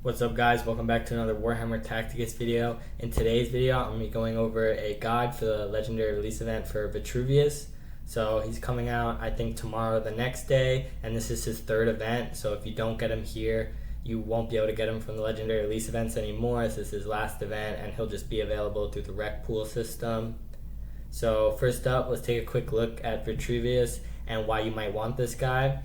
What's up guys, welcome back to another Warhammer Tacticus video. In today's video I'm going to be going over a guide for the legendary release event for Vitruvius. So he's coming out I think tomorrow the next day, and this is his third event, so if you don't get him here you won't be able to get him from the legendary release events anymore. This is his last event and he'll just be available through the rec pool system. So first up, let's take a quick look at Vitruvius and why you might want this guy.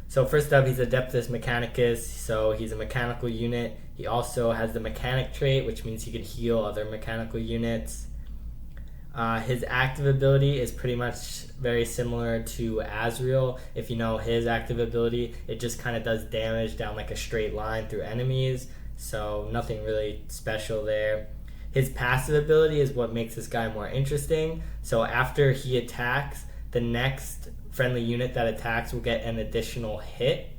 So first up, he's Adeptus Mechanicus, so he's a mechanical unit. He also has the mechanic trait, which means he can heal other mechanical units. His active ability is pretty much very similar to Azrael. If you know his active ability, it just kind of does damage down like a straight line through enemies, so nothing really special there. His passive ability is what makes this guy more interesting. So after he attacks, the next friendly unit that attacks will get an additional hit.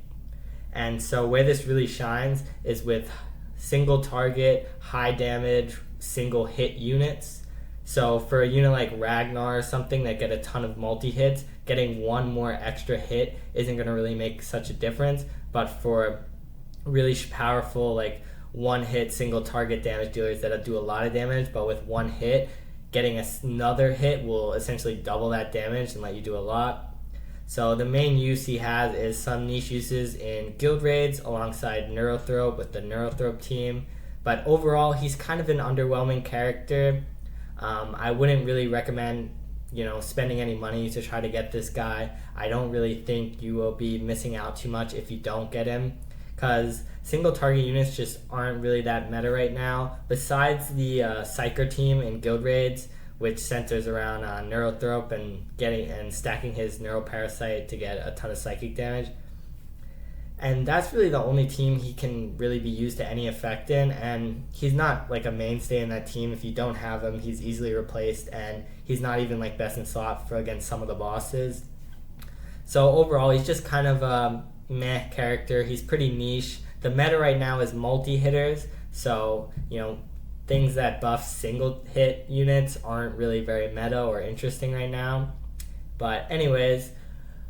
And so where this really shines is with single target, high damage, single hit units. So for a unit like Ragnar or something that get a ton of multi-hits, getting one more extra hit isn't going to really make such a difference. But for really powerful like one hit single target damage dealers that'll do a lot of damage, but with one hit, getting another hit will essentially double that damage and let you do a lot. So the main use he has is some niche uses in guild raids alongside Neurothrope with the Neurothrope team. But overall, he's kind of an underwhelming character. I wouldn't really recommend, spending any money to try to get this guy. I don't really think you will be missing out too much if you don't get him, because single target units just aren't really that meta right now. Besides the Psyker team in guild raids, which centers around Neurothrope and stacking his Neuroparasite to get a ton of psychic damage. And that's really the only team he can really be used to any effect in, and he's not like a mainstay in that team. If you don't have him, he's easily replaced, and he's not even like best in slot for against some of the bosses. So overall, he's just kind of a meh character. He's pretty niche. The meta right now is multi-hitters, so things that buff single hit units aren't really very meta or interesting right now. But anyways,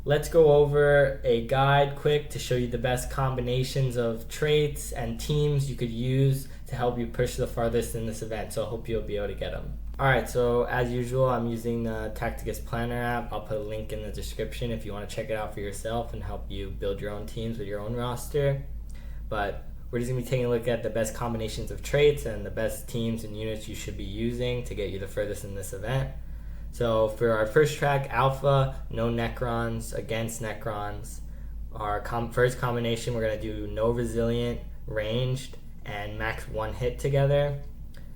let's go over a guide quick to show you the best combinations of traits and teams you could use to help you push the farthest in this event. So I hope you'll be able to get them. Alright, so as usual, I'm using the Tacticus Planner app. I'll put a link in the description if you want to check it out for yourself and help you build your own teams with your own roster. But we're just going to be taking a look at the best combinations of traits and the best teams and units you should be using to get you the furthest in this event. So for our first track, Alpha, no Necrons, against Necrons. Our first combination, we're going to do no Resilient, ranged, and max one hit together.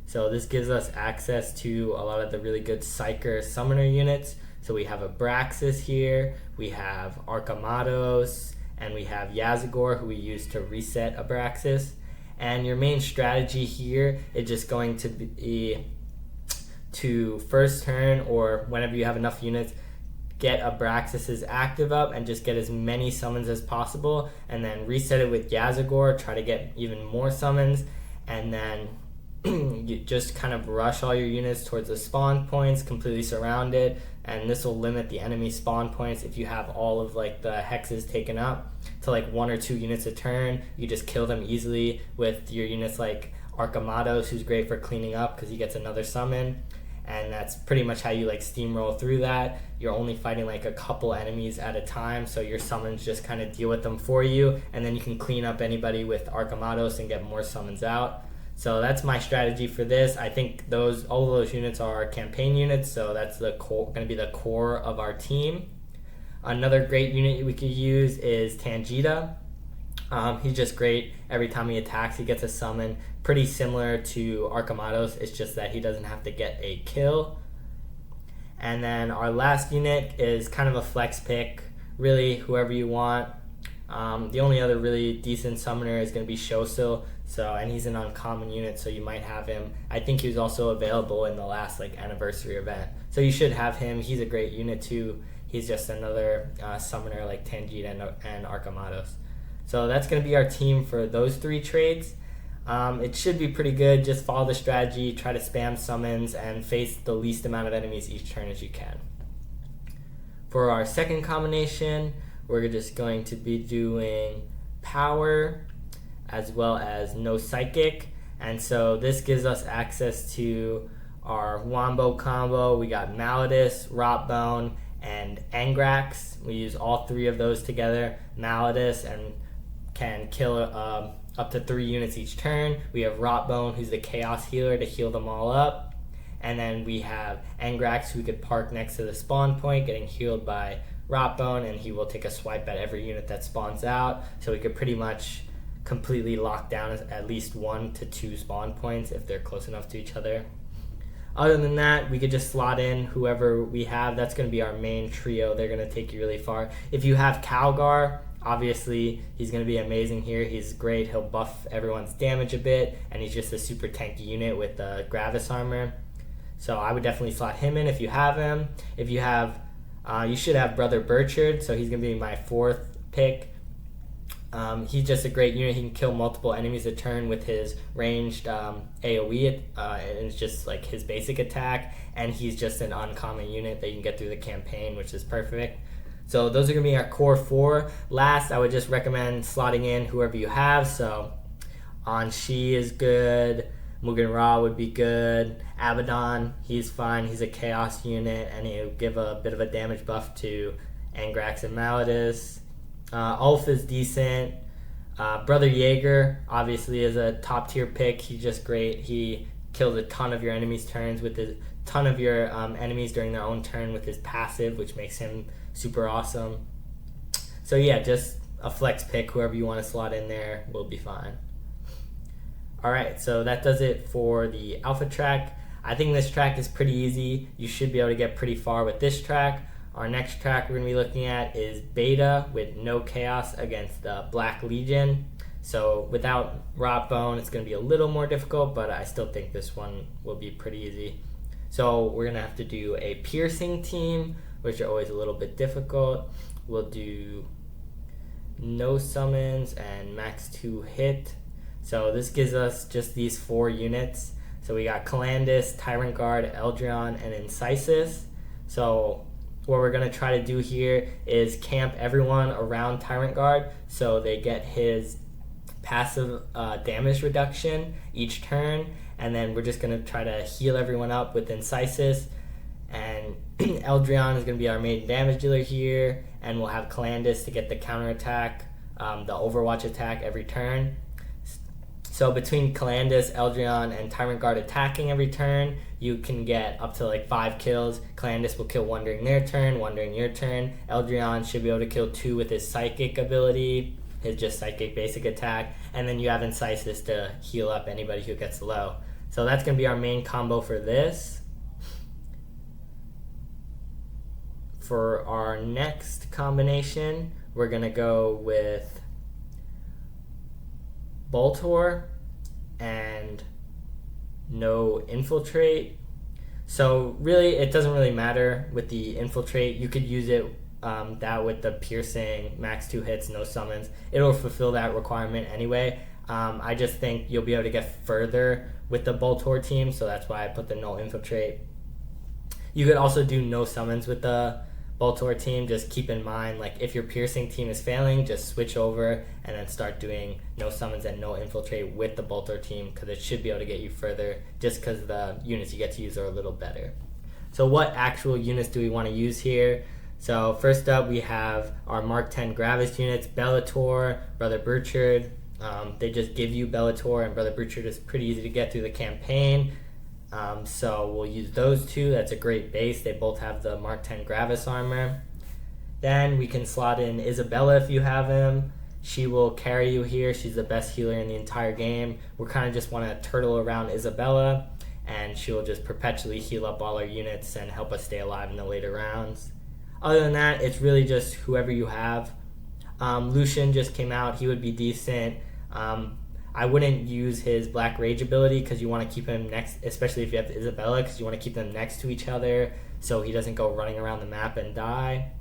So this gives us access to a lot of the really good Psyker Summoner units. So we have Abraxas here, we have Archamados, and we have Yazagor, who we use to reset Abraxas. And your main strategy here is just going to be to first turn, or whenever you have enough units, get Abraxas's active up and just get as many summons as possible, and then reset it with Yazagor, try to get even more summons, and then you just kind of rush all your units towards the spawn points, completely surround it, and this will limit the enemy spawn points. If you have all of like the hexes taken up to like 1 or 2 units a turn, you just kill them easily with your units like Archamados, who's great for cleaning up because he gets another summon. And that's pretty much how you like steamroll through that. You're only fighting like a couple enemies at a time, so your summons just kind of deal with them for you, and then you can clean up anybody with Archamados and get more summons out. So that's my strategy for this. I think all of those units are campaign units, so that's going to be the core of our team. Another great unit we could use is Tangita. He's just great. Every time he attacks, he gets a summon. Pretty similar to Archamados, it's just that he doesn't have to get a kill. And then our last unit is kind of a flex pick, really whoever you want. The only other really decent summoner is going to be Shosil, and he's an uncommon unit, so you might have him. I think he was also available in the last anniversary event, so you should have him. He's a great unit too. He's just another summoner like Tangita and Archamados. So that's going to be our team for those 3 trades. It should be pretty good. Just follow the strategy, try to spam summons, and face the least amount of enemies each turn as you can. For our second combination, we're just going to be doing Power, as well as no psychic. And so this gives us access to our Wombo combo. We got Malleus, Rotbone, and Angrax. We use all three of those together. Malleus and can kill up to 3 units each turn. We have Rotbone, who's the Chaos Healer, to heal them all up. And then we have Angrax, who could park next to the spawn point, getting healed by Rotbone, and he will take a swipe at every unit that spawns out. So we could pretty much completely lock down at least 1 to 2 spawn points if they're close enough to each other. Other than that, we could just slot in whoever we have. That's going to be our main trio. They're going to take you really far. If you have Calgar, obviously he's going to be amazing here. He's great. He'll buff everyone's damage a bit, and he's just a super tanky unit with Gravis armor. So I would definitely slot him in if you have him. If you have, you should have Brother Burchard, so he's going to be my 4th pick. He's just a great unit. He can kill multiple enemies a turn with his ranged AoE, and it's just like his basic attack, and he's just an uncommon unit that you can get through the campaign, which is perfect. So those are going to be our core 4. Last, I would just recommend slotting in whoever you have. So Anshi is good, Mugen Ra would be good, Abaddon, he's fine, he's a chaos unit, and he'll give a bit of a damage buff to Angrax and Malleus. Ulf is decent. Brother Jaeger obviously is a top tier pick. He's just great. He kills a ton of your enemies' turns with his ton of your enemies during their own turn with his passive, which makes him super awesome. So yeah, just a flex pick. Whoever you want to slot in there will be fine. Alright, so that does it for the alpha track. I think this track is pretty easy. You should be able to get pretty far with this track. Our next track we're going to be looking at is beta with no chaos against the Black Legion. So without Rotbone, it's going to be a little more difficult, but I still think this one will be pretty easy. So we're going to have to do a piercing team, which are always a little bit difficult. We'll do no summons and max 2 hit. So this gives us just these 4 units. So we got Calandus, Tyrant Guard, Eldrion, and Incisus. So what we're going to try to do here is camp everyone around Tyrant Guard so they get his passive damage reduction each turn, and then we're just going to try to heal everyone up with Incisus, and Eldrion is going to be our main damage dealer here, and we'll have Calandus to get the counter attack, the Overwatch attack every turn. So between Calandus, Eldrion, and Tyrant Guard attacking every turn, you can get up to like 5 kills. Calandus will kill 1 during their turn, 1 during your turn. Eldrion should be able to kill 2 with his Psychic ability, his just Psychic basic attack. And then you have Incisus to heal up anybody who gets low. So that's going to be our main combo for this. For our next combination, we're going to go with Boltor and no infiltrate. So really it doesn't really matter with the infiltrate. You could use it that with the piercing, max 2 hits, no summons. It'll fulfill that requirement anyway. I just think you'll be able to get further with the Boltor team, so that's why I put the no infiltrate. You could also do no summons with the Boltor team. Just keep in mind, like, if your piercing team is failing, just switch over and then start doing no summons and no infiltrate with the Boltor team, because it should be able to get you further just because the units you get to use are a little better. So what actual units do we want to use here? So first up we have our Mark 10 Gravis units, Bellator, Brother Burchard. They just give you Bellator, and Brother Burchard is pretty easy to get through the campaign. So we'll use those 2. That's a great base. They both have the Mark 10 Gravis armor. Then we can slot in Isabella if you have him. She will carry you here. She's the best healer in the entire game. We kind of just want to turtle around Isabella, and she will just perpetually heal up all our units and help us stay alive in the later rounds. Other than that, it's really just whoever you have. Lucian just came out. He would be decent. I wouldn't use his Black Rage ability because you want to keep him next, especially if you have Isabella, because you want to keep them next to each other so he doesn't go running around the map and die.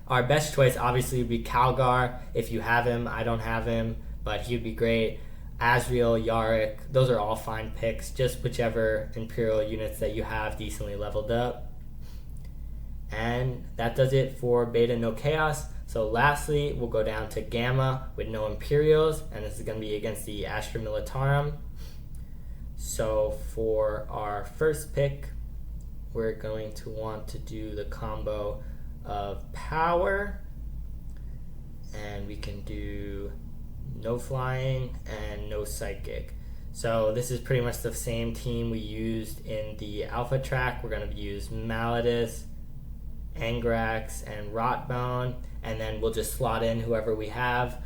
Our best choice obviously would be Calgar if you have him. I don't have him, but he would be great. Azrael, Yarick, those are all fine picks. Just whichever Imperial units that you have decently leveled up. And that does it for Beta No Chaos. So lastly, we'll go down to Gamma with no Imperials, and this is going to be against the Astra Militarum. So for our first pick, we're going to want to do the combo of Power, and we can do no Flying and no Psychic. So this is pretty much the same team we used in the Alpha track. We're going to use Malleus, Angrax, and Rotbone, and then we'll just slot in whoever we have.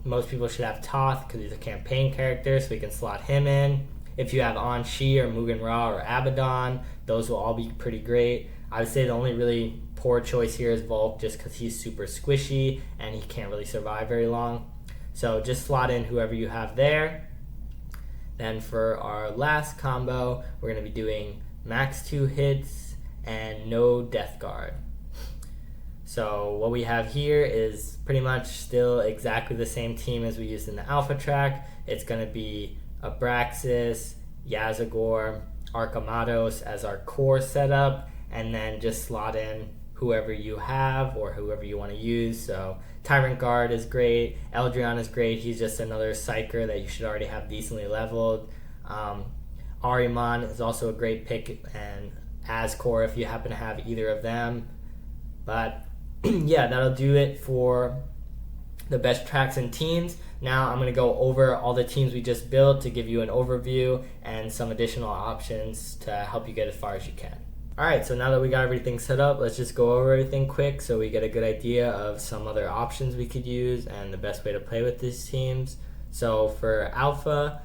Most people should have Toth because he's a campaign character, so we can slot him in. If you have An-Shi or Mugen Ra or Abaddon, those will all be pretty great. I would say the only really poor choice here is Volk, just because he's super squishy and he can't really survive very long. So just slot in whoever you have there. Then for our last combo, we're going to be doing max 2 hits and no Death Guard. So what we have here is pretty much still exactly the same team as we used in the Alpha track. It's going to be Abraxas, Yazagor, Archamados as our core setup, and then just slot in whoever you have or whoever you want to use. So Tyrant Guard is great, Eldrion is great, he's just another Psyker that you should already have decently leveled. Ahriman is also a great pick, and Ascor if you happen to have either of them. But yeah, that'll do it for the best tracks and teams. Now I'm going to go over all the teams we just built to give you an overview and some additional options to help you get as far as you can. Alright, so now that we got everything set up, let's just go over everything quick so we get a good idea of some other options we could use and the best way to play with these teams. So for Alpha,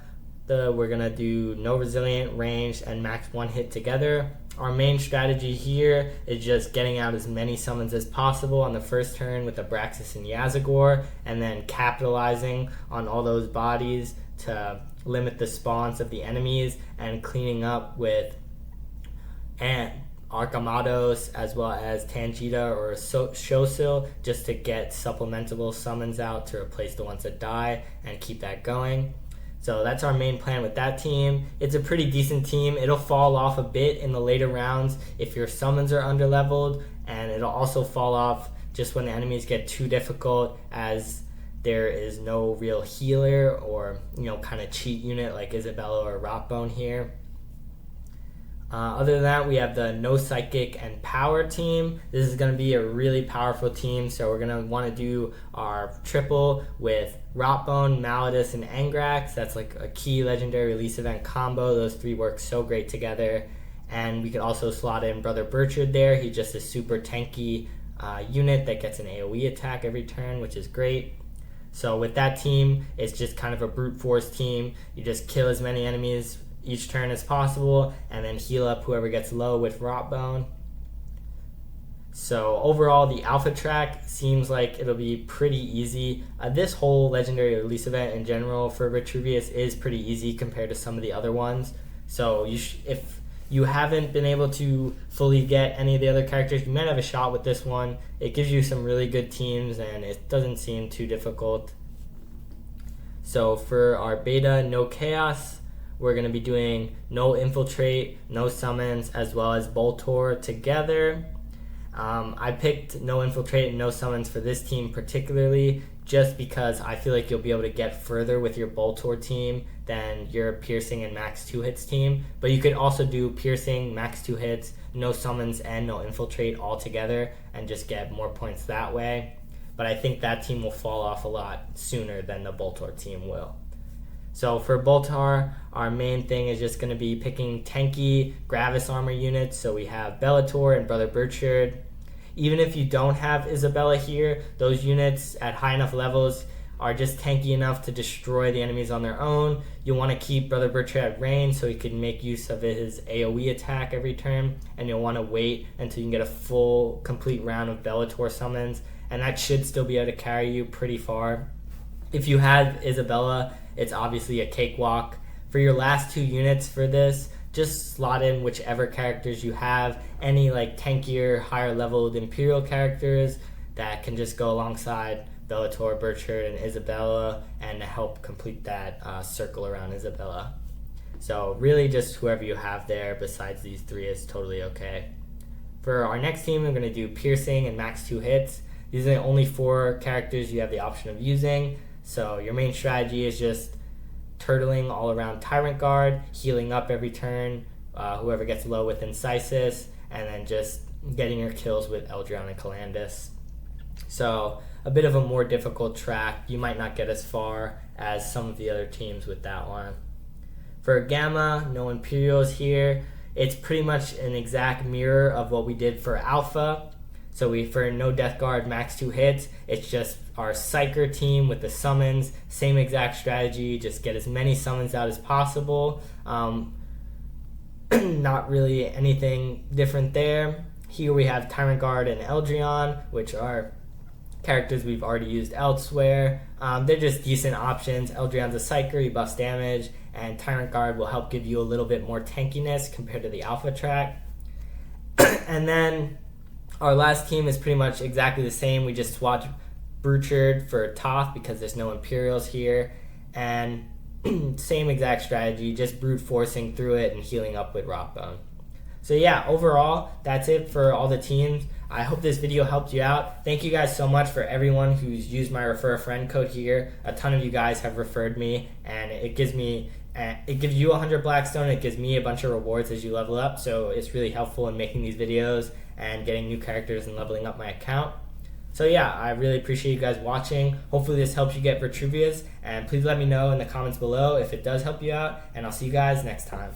we're going to do no Resilient, Ranged, and max 1 hit together. Our main strategy here is just getting out as many summons as possible on the first turn with Abraxas and Yazagor, and then capitalizing on all those bodies to limit the spawns of the enemies, and cleaning up with Archamados as well as Tangita or Shosil just to get supplementable summons out to replace the ones that die and keep that going. So that's our main plan with that team. It's a pretty decent team. It'll fall off a bit in the later rounds if your summons are underleveled, and it'll also fall off just when the enemies get too difficult, as there is no real healer or kind of cheat unit like Isabella or Rotbone here. Other than that, we have the no Psychic and Power team. This is going to be a really powerful team, so we're going to want to do our triple with Rotbone, Malleus, and Angrax. That's like a key legendary release event combo. Those three work so great together. And we could also slot in Brother Burchard there. He's just a super tanky unit that gets an AoE attack every turn, which is great. So with that team, it's just kind of a brute force team. You just kill as many enemies each turn as possible, and then heal up whoever gets low with Rotbone. So overall, the Alpha track seems like it'll be pretty easy. This whole legendary release event in general for Vitruvius is pretty easy compared to some of the other ones. So if you haven't been able to fully get any of the other characters, you might have a shot with this one. It gives you some really good teams, and it doesn't seem too difficult. So for our beta, no Chaos, we're going to be doing no Infiltrate, no Summons, as well as Boltor together. I picked no Infiltrate and no Summons for this team particularly just because I feel like you'll be able to get further with your Boltor team than your Piercing and max 2 hits team. But you could also do Piercing, max 2 hits, no Summons, and no Infiltrate all together and just get more points that way. But I think that team will fall off a lot sooner than the Boltor team will. So for Boltar, our main thing is just going to be picking tanky Gravis armor units. So we have Bellator and Brother Burchard. Even if you don't have Isabella here, those units at high enough levels are just tanky enough to destroy the enemies on their own. You'll want to keep Brother Burchard at range so he can make use of his AoE attack every turn, and you'll want to wait until you can get a full, complete round of Bellator summons, and that should still be able to carry you pretty far. If you have Isabella, it's obviously a cakewalk. For your last 2 units for this, just slot in whichever characters you have, any like tankier, higher leveled Imperial characters that can just go alongside Bellator, Burchard, and Isabella, and help complete that circle around Isabella. So really just whoever you have there besides these 3 is totally okay. For our next team, we're going to do Piercing and max 2 hits. These are the only 4 characters you have the option of using. So your main strategy is just turtling all around Tyrant Guard, healing up every turn, whoever gets low with Incisus, and then just getting your kills with Eldryon and Calandus. So a bit of a more difficult track. You might not get as far as some of the other teams with that one. For Gamma, no Imperials here. It's pretty much an exact mirror of what we did for Alpha. So for no Death Guard, max 2 hits. It's just our Psyker team with the summons. Same exact strategy, just get as many summons out as possible. Not really anything different there. Here we have Tyrant Guard and Eldryon, which are characters we've already used elsewhere. They're just decent options. Eldrion's a Psyker, he buffs damage, and Tyrant Guard will help give you a little bit more tankiness compared to the Alpha track. And then our last team is pretty much exactly the same. We just swapped Bruchard for Toth because there's no Imperials here. And same exact strategy, just brute forcing through it and healing up with Rockbone. So yeah, overall, that's it for all the teams. I hope this video helped you out. Thank you guys so much for everyone who's used my refer a friend code here. A ton of you guys have referred me, and it gives you 100 Blackstone. It gives me a bunch of rewards as you level up, so it's really helpful in making these videos and getting new characters and leveling up my account. So yeah, I really appreciate you guys watching. Hopefully this helps you get Vitruvius, and please let me know in the comments below if it does help you out, and I'll see you guys next time.